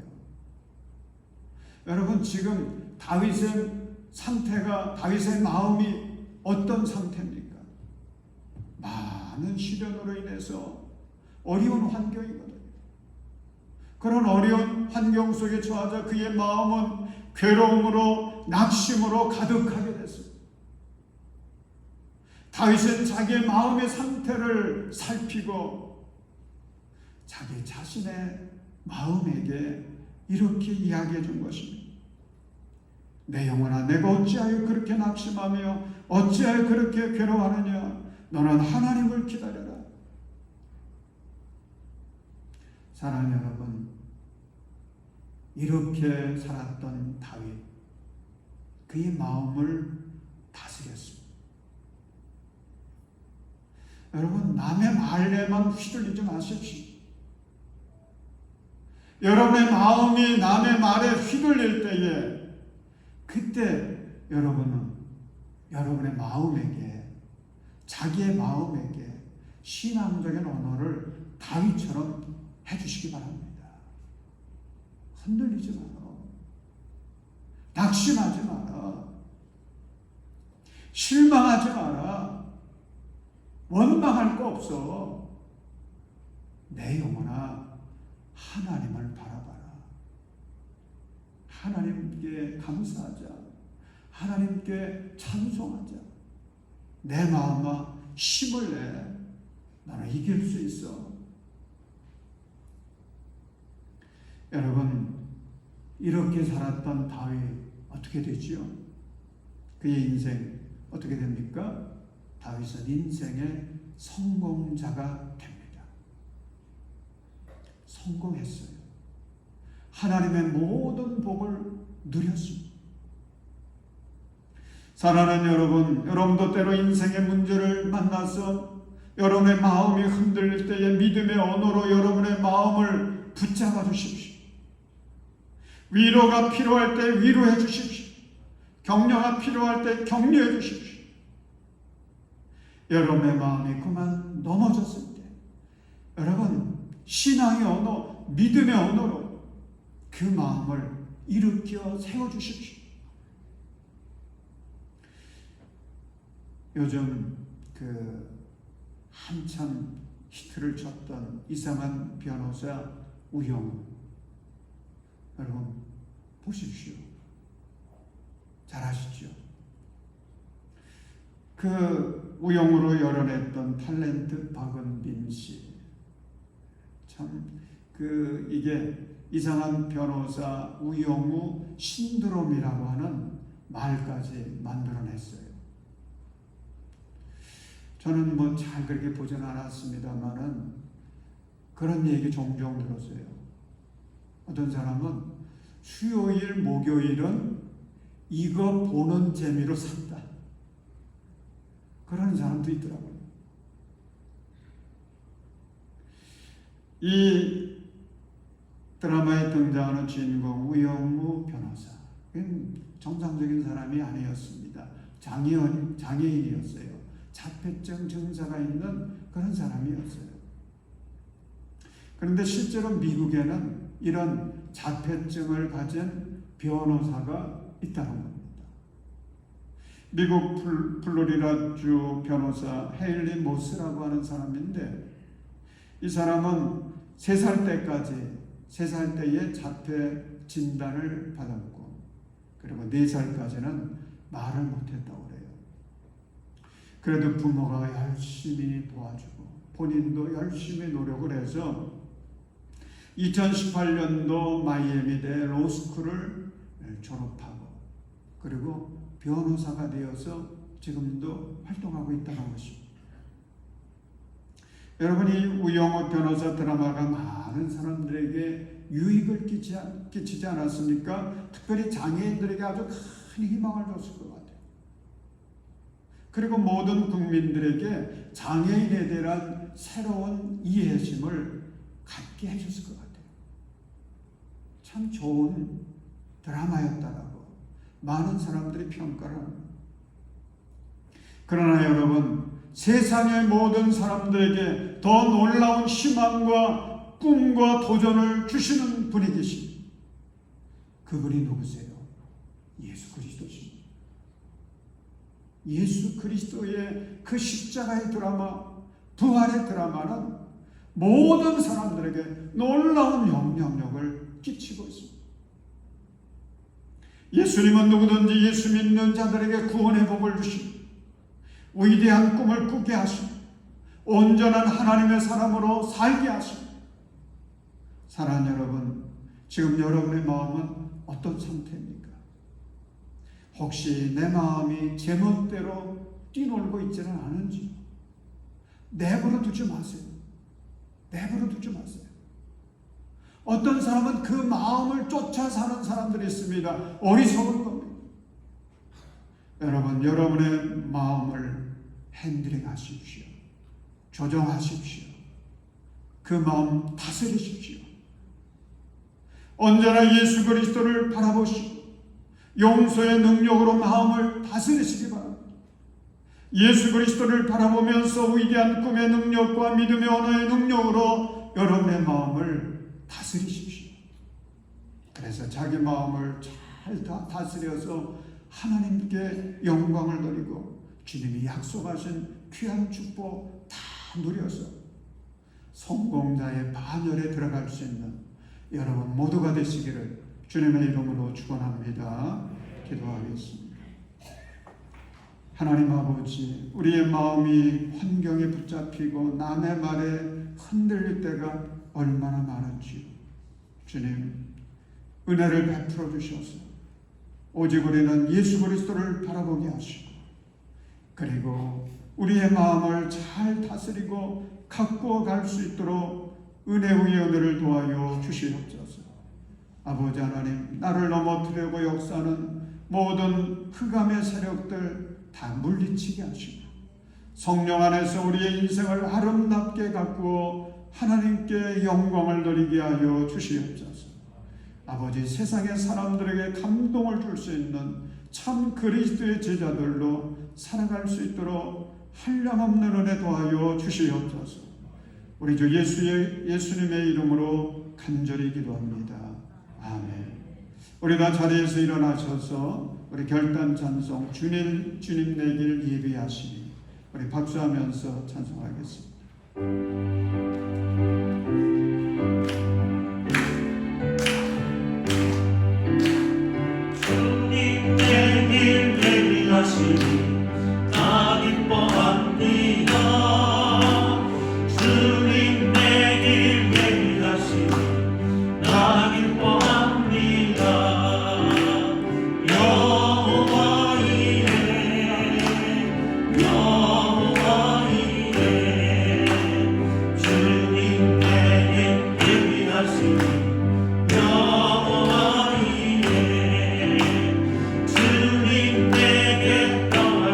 여러분, 지금 다윗의 상태가, 다윗의 마음이 어떤 상태입니까? 많은 시련으로 인해서 어려운 환경이거든요. 그런 어려운 환경 속에 처하자 그의 마음은 괴로움으로 낙심으로 가득하게 됐습니다. 다윗은 자기의 마음의 상태를 살피고 자기 자신의 마음에게 이렇게 이야기해 준 것입니다. 내 영혼아, 내가 어찌하여 그렇게 낙심하며 어찌하여 그렇게 괴로워하느냐? 너는 하나님을 기다려라. 사랑하는 여러분, 이렇게 살았던 다윗, 그의 마음을 다스렸습니다. 여러분, 남의 말에만 휘둘리지 마십시오. 여러분의 마음이 남의 말에 휘둘릴 때에 그때 여러분은 여러분의 마음에게, 자기의 마음에게 신앙적인 언어를 다윗처럼 해주시기 바랍니다. 흔들리지 마라. 낙심하지 마라. 실망하지 마라. 원망할 거 없어. 내 영혼아, 하나님을 바라봐라. 하나님께 감사하자. 하나님께 찬송하자. 내 마음아, 힘을 내. 나는 이길 수 있어. 여러분, 이렇게 살았던 다윗 어떻게 되지요? 그의 인생 어떻게 됩니까? 다윗은 인생의 성공자가 됩니다. 성공했어요. 하나님의 모든 복을 누렸습니다. 사랑하는 여러분, 여러분도 때로 인생의 문제를 만나서 여러분의 마음이 흔들릴 때에 믿음의 언어로 여러분의 마음을 붙잡아 주십시오. 위로가 필요할 때 위로해 주십시오. 격려가 필요할 때 격려해 주십시오. 여러분의 마음이 그만 넘어졌을 때 여러분, 신앙의 언어, 믿음의 언어로 그 마음을 일으켜 세워주십시오. 요즘 한참 히트를 쳤던 이상한 변호사 우영우, 여러분 보십시오. 잘 아시죠? 그 우영우로 열어냈던 탤런트 박은빈 씨, 참 이게 이상한 변호사 우영우 신드롬이라고 하는 말까지 만들어냈어요. 저는 뭐 잘 그렇게 보진 않았습니다만은 그런 얘기 종종 들었어요. 어떤 사람은 수요일, 목요일은 이거 보는 재미로 산다. 그런 사람도 있더라고요. 이 드라마에 등장하는 주인공 우영우 변호사, 정상적인 사람이 아니었습니다. 장애인이었어요. 자폐증 증사가 있는 그런 사람이었어요. 그런데 실제로 미국에는 이런 자폐증을 가진 변호사가 있다는 겁니다. 미국 플로리다주 변호사 헤일리 모스라고 하는 사람인데, 이 사람은 3살 때에 자폐 진단을 받았고, 그리고 4살까지는 말을 못했다고 그래요. 그래도 부모가 열심히 도와주고 본인도 열심히 노력을 해서 2018년도 마이애미대 로스쿨을 졸업하고 그리고 변호사가 되어서 지금도 활동하고 있다는 것입니다. 여러분이 우영우 변호사 드라마가 많은 사람들에게 유익을 끼치지 않았습니까? 특별히 장애인들에게 아주 큰 희망을 줬을 것 같아요. 그리고 모든 국민들에게 장애인에 대한 새로운 이해심을 갖게 해줬을 것 같아요. 참 좋은 드라마였다라고 많은 사람들이 평가를 합니다. 그러나 여러분, 세상의 모든 사람들에게 더 놀라운 희망과 꿈과 도전을 주시는 분이 계십니다. 그분이 누구세요? 예수 그리스도십니다. 예수 그리스도의 그 십자가의 드라마, 부활의 드라마는 모든 사람들에게 놀라운 영향력을 끼치고 있습니다. 예수님은 누구든지 예수 믿는 자들에게 구원의 복을 주시고 위대한 꿈을 꾸게 하시고 온전한 하나님의 사람으로 살게 하시고, 사랑하는 여러분, 지금 여러분의 마음은 어떤 상태입니까? 혹시 내 마음이 제멋대로 뛰놀고 있지는 않은지 내버려 두지 마세요. 내버려 두지 마세요. 어떤 사람은 그 마음을 쫓아 사는 사람들이 있습니다. 어리석은 겁니다. 여러분, 여러분의 마음을 핸들링 하십시오. 조정하십시오. 그 마음 다스리십시오. 언제나 예수 그리스도를 바라보시고 용서의 능력으로 마음을 다스리시기 바랍니다. 예수 그리스도를 바라보면서 위대한 꿈의 능력과 믿음의 언어의 능력으로 여러분의 마음을 다스리십시오. 그래서 자기 마음을 잘 다스려서 하나님께 영광을 돌리고 주님이 약속하신 귀한 축복 다 누려서 성공자의 반열에 들어갈 수 있는 여러분 모두가 되시기를 주님의 이름으로 축원합니다. 기도하겠습니다. 하나님 아버지, 우리의 마음이 환경에 붙잡히고 남의 말에 흔들릴 때가 얼마나 많은지요. 주님, 은혜를 베풀어 주셔서 오직 우리는 예수 그리스도를 바라보게 하시고, 그리고 우리의 마음을 잘 다스리고 가꾸어 갈 수 있도록 은혜 위에 은혜를 도와여 주시옵소서. 아버지 하나님, 나를 넘어뜨리고 역사하는 모든 흑암의 세력들 다 물리치게 하시고 성령 안에서 우리의 인생을 아름답게 가꾸어 하나님께 영광을 돌리게 하여 주시옵소서. 아버지, 세상의 사람들에게 감동을 줄 수 있는 참 그리스도의 제자들로 살아갈 수 있도록 한량없는 은혜 도하여 주시옵소서. 우리 주 예수님의 이름으로 간절히 기도합니다. 아멘. 우리 다 자리에서 일어나셔서 우리 결단 찬송 주님 내길 예비하시니 우리 박수하면서 찬송하겠습니다. 주님 내길 예비하시니 나 기뻐합니다. 주님 내길 예비하시니 나 기뻐합니다. 여호와 이레 여호와 이레 주님 내길 예비하시니 여호와 이레 주님 내게 떠나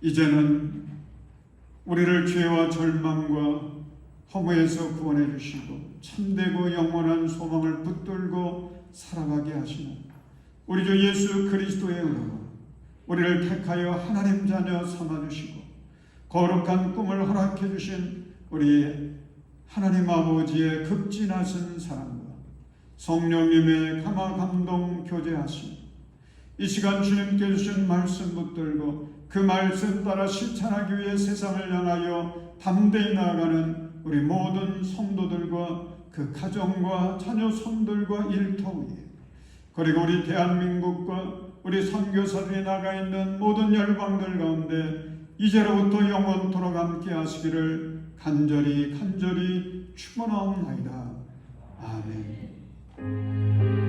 이제는 우리를 죄와 절망과 허무에서 구원해 주시고 참되고 영원한 소망을 붙들고 살아가게 하시는 우리 주 예수 그리스도의 은혜로 우리를 택하여 하나님 자녀 삼아주시고 거룩한 꿈을 허락해 주신 우리 하나님 아버지의 극진하신 사랑과 성령님의 감화 감동 교제하심, 이 시간 주님께 주신 말씀 붙들고 그 말씀 따라 실천하기 위해 세상을 향하여 담대히 나아가는 우리 모든 성도들과 그 가정과 자녀 손들과 일터 위에, 그리고 우리 대한민국과 우리 선교사들이 나가 있는 모든 열방들 가운데 이제로부터 영원토록 함께 하시기를 간절히 축원하옵나이다. 아멘.